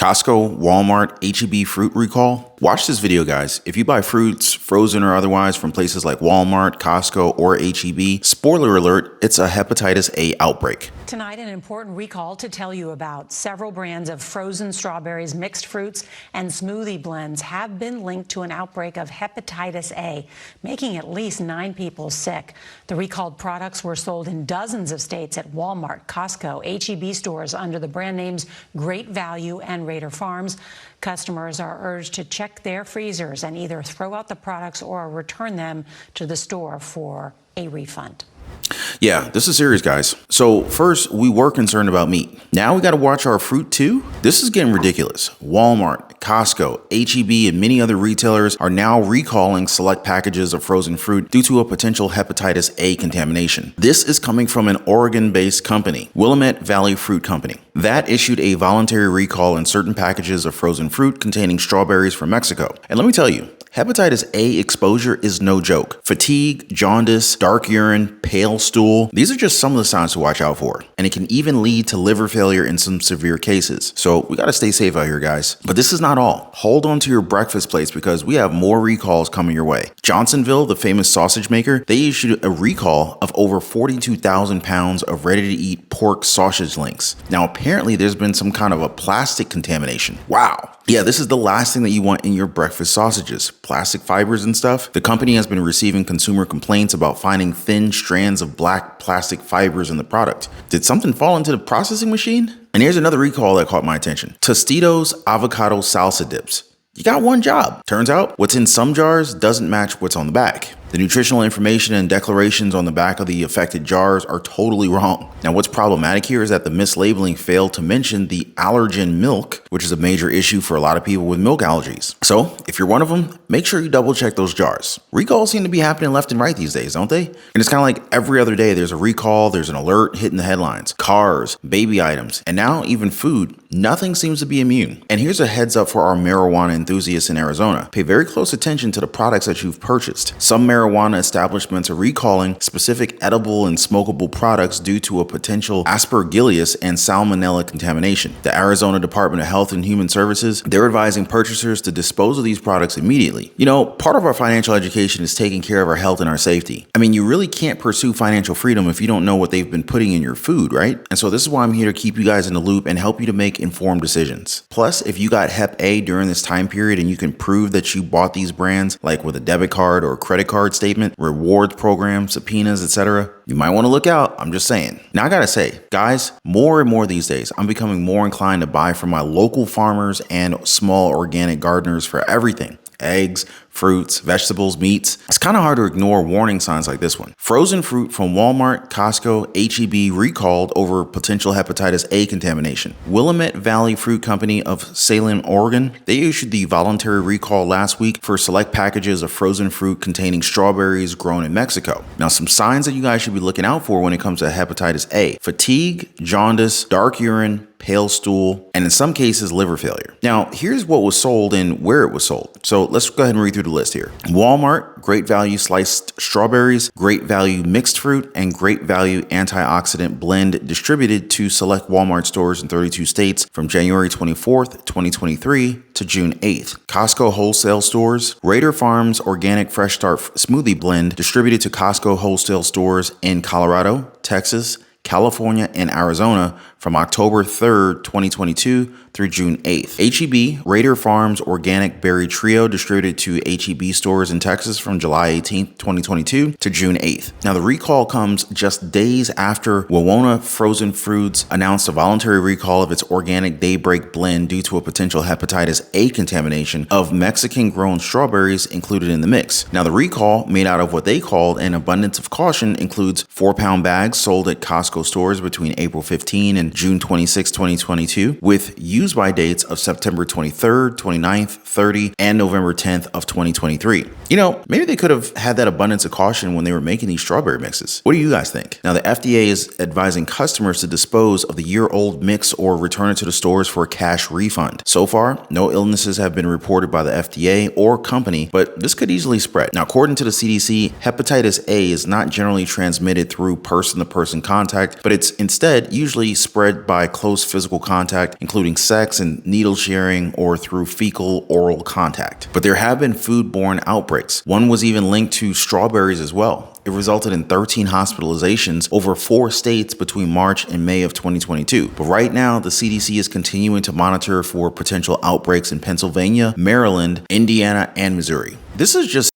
Costco, Walmart, HEB fruit recall? Watch this video, guys. If you buy fruits, frozen or otherwise, from places like Walmart, Costco, or HEB, spoiler alert, it's a hepatitis A outbreak. Tonight, an important recall to tell you about. Several brands of frozen strawberries, mixed fruits, and smoothie blends have been linked to an outbreak of hepatitis A, making at least 9 people sick. The recalled products were sold in dozens of states at Walmart, Costco, HEB stores under the brand names Great Value and Raider Farms. Customers are urged to check their freezers and either throw out the products or return them to the store for a refund. Yeah, this is serious, guys. So first, we were concerned about meat. Now we got to watch our fruit too? This is getting ridiculous. Walmart, Costco, HEB, and many other retailers are now recalling select packages of frozen fruit due to a potential hepatitis A contamination. This is coming from an Oregon-based company, Willamette Valley Fruit Company, that issued a voluntary recall in certain packages of frozen fruit containing strawberries from Mexico. And let me tell you, hepatitis A exposure is no joke. Fatigue, jaundice, dark urine, pale stool, these are just some of the signs to watch out for. And it can even lead to liver failure in some severe cases. So we gotta stay safe out here, guys. But this is not all. Hold on to your breakfast plates because we have more recalls coming your way. Johnsonville, the famous sausage maker, they issued a recall of over 42,000 pounds of ready-to-eat pork sausage links. Now, apparently there's been some kind of a plastic contamination. Wow. Yeah, this is the last thing that you want in your breakfast sausages. Plastic fibers and stuff. The company has been receiving consumer complaints about finding thin strands of black plastic fibers in the product. Did something fall into the processing machine? And here's another recall that caught my attention. Tostitos avocado salsa dips. You got one job. Turns out what's in some jars doesn't match what's on the back. The nutritional information and declarations on the back of the affected jars are totally wrong. Now, what's problematic here is that the mislabeling failed to mention the allergen milk, which is a major issue for a lot of people with milk allergies. So if you're one of them, make sure you double check those jars. Recalls seem to be happening left and right these days, don't they? And it's kind of like every other day there's a recall, there's an alert hitting the headlines. Cars, baby items, and now even food. Nothing seems to be immune. And here's a heads up for our marijuana enthusiasts in Arizona. Pay very close attention to the products that you've purchased. Some marijuana establishments are recalling specific edible and smokable products due to a potential aspergillus and salmonella contamination. The Arizona Department of Health and Human Services, they're advising purchasers to dispose of these products immediately. You know, part of our financial education is taking care of our health and our safety. I mean, you really can't pursue financial freedom if you don't know what they've been putting in your food, right? And so this is why I'm here to keep you guys in the loop and help you to make informed decisions. Plus, if you got Hep A during this time period and you can prove that you bought these brands, like with a debit card or credit card statement, rewards program, subpoenas, etc., you might want to look out. I'm just saying. Now, I gotta say, guys, more and more these days, I'm becoming more inclined to buy from my local farmers and small organic gardeners for everything. Eggs, fruits, vegetables, meats. It's kind of hard to ignore warning signs like this one. Frozen fruit from Walmart, Costco, HEB recalled over potential hepatitis A contamination. Willamette Valley Fruit Company of Salem, Oregon, they issued the voluntary recall last week for select packages of frozen fruit containing strawberries grown in Mexico. Now, some signs that you guys should be looking out for when it comes to hepatitis A: fatigue, jaundice, dark urine, pale stool, and in some cases, liver failure. Now, here's what was sold and where it was sold. So let's go ahead and read through the list here. Walmart, Great Value sliced strawberries, Great Value mixed fruit, and Great Value antioxidant blend distributed to select Walmart stores in 32 states from January 24th, 2023 to June 8th. Costco wholesale stores, Raider Farms Organic Fresh Start Smoothie Blend distributed to Costco wholesale stores in Colorado, Texas, California, and Arizona from October 3rd, 2022 through June 8th. HEB, Raider Farms Organic Berry Trio distributed to HEB stores in Texas from July 18th, 2022 to June 8th. Now, the recall comes just days after Wawona Frozen Foods announced a voluntary recall of its organic Daybreak blend due to a potential hepatitis A contamination of Mexican-grown strawberries included in the mix. Now, the recall, made out of what they called an abundance of caution, includes 4-pound bags sold at Costco stores between April 15 and June 26, 2022, with use by dates of September 23rd, 29th, 30, and November 10th of 2023. You know, maybe they could have had that abundance of caution when they were making these strawberry mixes. What do you guys think? Now, the FDA is advising customers to dispose of the year-old mix or return it to the stores for a cash refund. So far, no illnesses have been reported by the FDA or company, but this could easily spread. Now, according to the CDC, hepatitis A is not generally transmitted through person-to-person contact, but it's instead usually spread spread by close physical contact, including sex and needle sharing or through fecal oral contact. But there have been foodborne outbreaks. One was even linked to strawberries as well. It resulted in 13 hospitalizations over 4 states between March and May of 2022. But right now, the CDC is continuing to monitor for potential outbreaks in Pennsylvania, Maryland, Indiana, and Missouri. This is just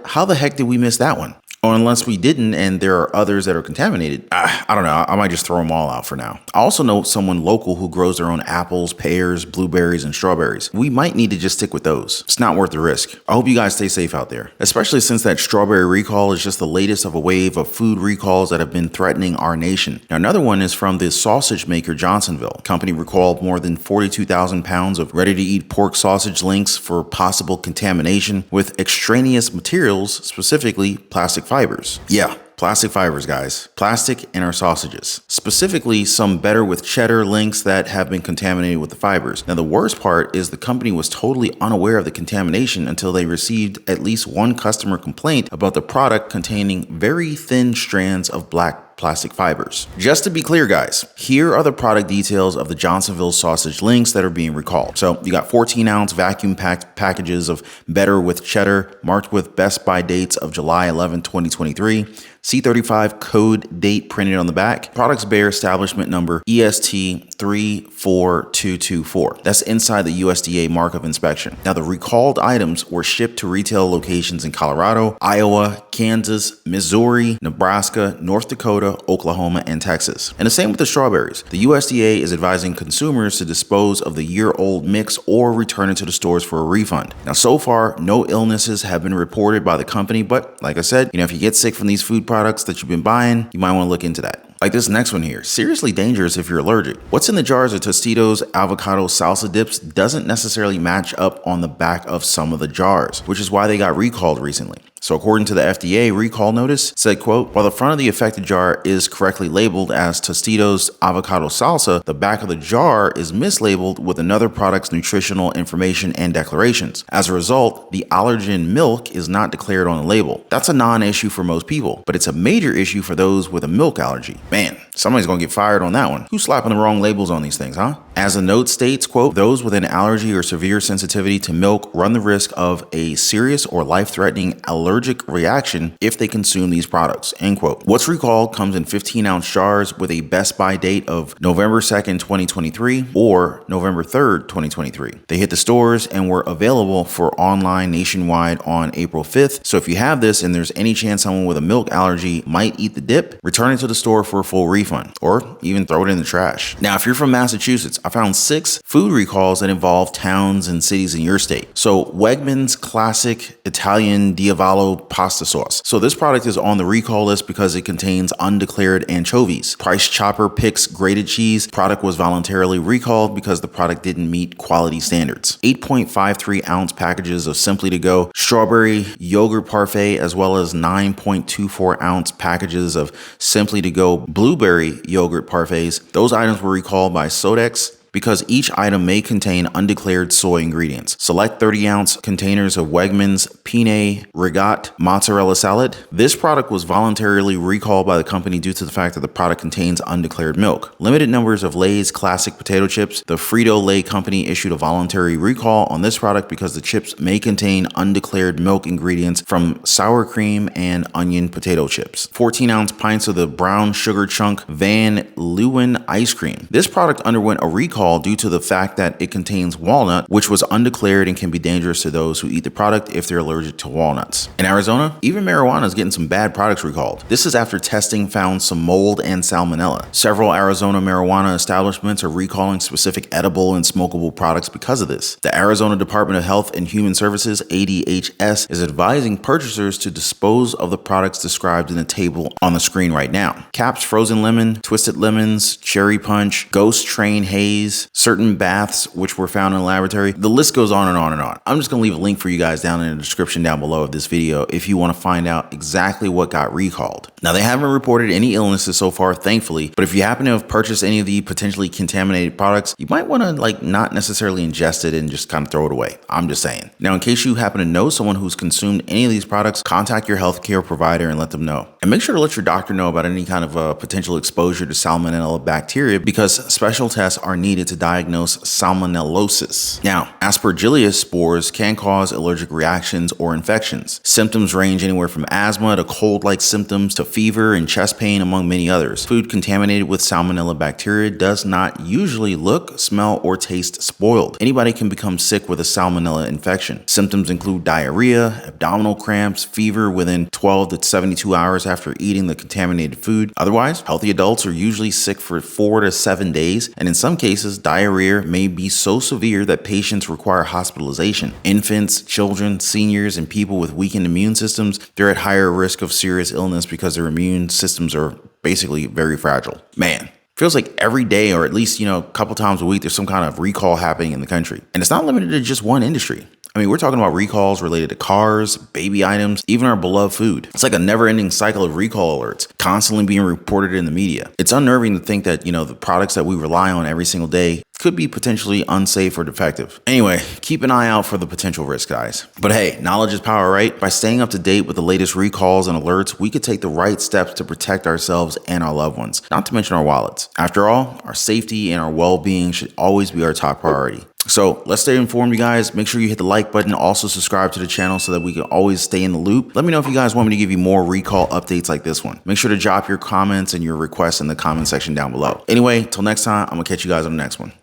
how the heck did we miss that one? Or unless we didn't and there are others that are contaminated. I don't know. I might just throw them all out for now. I also know someone local who grows their own apples, pears, blueberries, and strawberries. We might need to just stick with those. It's not worth the risk. I hope you guys stay safe out there, especially since that strawberry recall is just the latest of a wave of food recalls that have been threatening our nation. Now, another one is from the sausage maker Johnsonville. The company recalled more than 42,000 pounds of ready-to-eat pork sausage links for possible contamination with extraneous materials, specifically plastic fibers. Yeah, plastic fibers, guys. Plastic in our sausages. Specifically, some better with cheddar links that have been contaminated with the fibers. Now, the worst part is the company was totally unaware of the contamination until they received at least one customer complaint about the product containing very thin strands of black plastic fibers. Just to be clear, guys, here are the product details of the Johnsonville sausage links that are being recalled. So you got 14-ounce vacuum packed packages of better with cheddar marked with best by dates of July 11, 2023. C35 code date printed on the back. Products bear establishment number EST 34224. That's inside the USDA mark of inspection. Now, the recalled items were shipped to retail locations in Colorado, Iowa, Kansas, Missouri, Nebraska, North Dakota, Oklahoma, and Texas. And the same with the strawberries. The USDA is advising consumers to dispose of the year-old mix or return it to the stores for a refund. Now, so far, no illnesses have been reported by the company, but like I said, if you get sick from these food products that you've been buying, you might want to look into that. Like this next one here, seriously dangerous if you're allergic. What's in the jars of Tostitos avocado salsa dips doesn't necessarily match up on the back of some of the jars, which is why they got recalled recently. So according to the FDA recall notice, said, quote, while the front of the affected jar is correctly labeled as Tostitos avocado salsa, the back of the jar is mislabeled with another product's nutritional information and declarations. As a result, the allergen milk is not declared on the label. That's a non-issue for most people, but it's a major issue for those with a milk allergy. Man, somebody's gonna get fired on that one. Who's slapping the wrong labels on these things, huh? As the note states, quote, those with an allergy or severe sensitivity to milk run the risk of a serious or life-threatening allergic reaction if they consume these products, end quote. What's recalled comes in 15-ounce jars with a best by date of November 2nd, 2023 or November 3rd, 2023. They hit the stores and were available for online nationwide on April 5th. So if you have this and there's any chance someone with a milk allergy might eat the dip, return it to the store for a full refund or even throw it in the trash. Now, if you're from Massachusetts, I found 6 food recalls that involve towns and cities in your state. So Wegmans classic Italian Diavolo pasta sauce. So this product is on the recall list because it contains undeclared anchovies. Price Chopper Picks grated cheese. Product was voluntarily recalled because the product didn't meet quality standards. 8.53 ounce packages of Simply to Go strawberry yogurt parfait, as well as 9.24 ounce packages of Simply to Go blueberry yogurt parfaits. Those items were recalled by Sodex because each item may contain undeclared soy ingredients. Select 30-ounce containers of Wegmans Penne Rigat mozzarella salad. This product was voluntarily recalled by the company due to the fact that the product contains undeclared milk. Limited numbers of Lay's classic potato chips. The Frito-Lay company issued a voluntary recall on this product because the chips may contain undeclared milk ingredients from sour cream and onion potato chips. 14-ounce pints of the brown sugar chunk Van Leeuwen ice cream. This product underwent a recall due to the fact that it contains walnut, which was undeclared and can be dangerous to those who eat the product if they're allergic to walnuts. In Arizona, even marijuana is getting some bad products recalled. This is after testing found some mold and salmonella. Several Arizona marijuana establishments are recalling specific edible and smokable products because of this. The Arizona Department of Health and Human Services, ADHS, is advising purchasers to dispose of the products described in the table on the screen right now. Caps Frozen Lemon, Twisted Lemons, Cherry Punch, Ghost Train Haze, remedies, certain baths which were found in a laboratory. The list goes on and on and on. I'm just gonna leave a link for you guys down in the description down below of this video if you want to find out exactly what got recalled. Now, they haven't reported any illnesses so far, thankfully, but if you happen to have purchased any of the potentially contaminated products, you might want to not necessarily ingest it and just kind of throw it away. I'm just saying. Now, in case you happen to know someone who's consumed any of these products, contact your healthcare provider and let them know. And make sure to let your doctor know about any kind of potential exposure to salmonella bacteria, because special tests are needed to diagnose salmonellosis. Now, aspergillus spores can cause allergic reactions or infections. Symptoms range anywhere from asthma to cold-like symptoms to fever and chest pain, among many others. Food contaminated with salmonella bacteria does not usually look, smell, or taste spoiled. Anybody can become sick with a salmonella infection. Symptoms include diarrhea, abdominal cramps, fever within 12 to 72 hours after eating the contaminated food. Otherwise, healthy adults are usually sick for 4 to 7 days, and in some cases, diarrhea may be so severe that patients require hospitalization. Infants, children, seniors, and people with weakened immune systems, they're at higher risk of serious illness because their immune systems are basically very fragile. Man, feels like every day, or at least, a couple times a week, there's some kind of recall happening in the country. And it's not limited to just one industry. I mean, we're talking about recalls related to cars, baby items, even our beloved food. It's like a never-ending cycle of recall alerts constantly being reported in the media. It's unnerving to think that, the products that we rely on every single day could be potentially unsafe or defective. Anyway, keep an eye out for the potential risk, guys. But hey, knowledge is power, right? By staying up to date with the latest recalls and alerts, we could take the right steps to protect ourselves and our loved ones, not to mention our wallets. After all, our safety and our well-being should always be our top priority. So let's stay informed, you guys. Make sure you hit the like button. Also subscribe to the channel so that we can always stay in the loop. Let me know if you guys want me to give you more recall updates like this one. Make sure to drop your comments and your requests in the comment section down below. Anyway, till next time, I'm gonna catch you guys on the next one.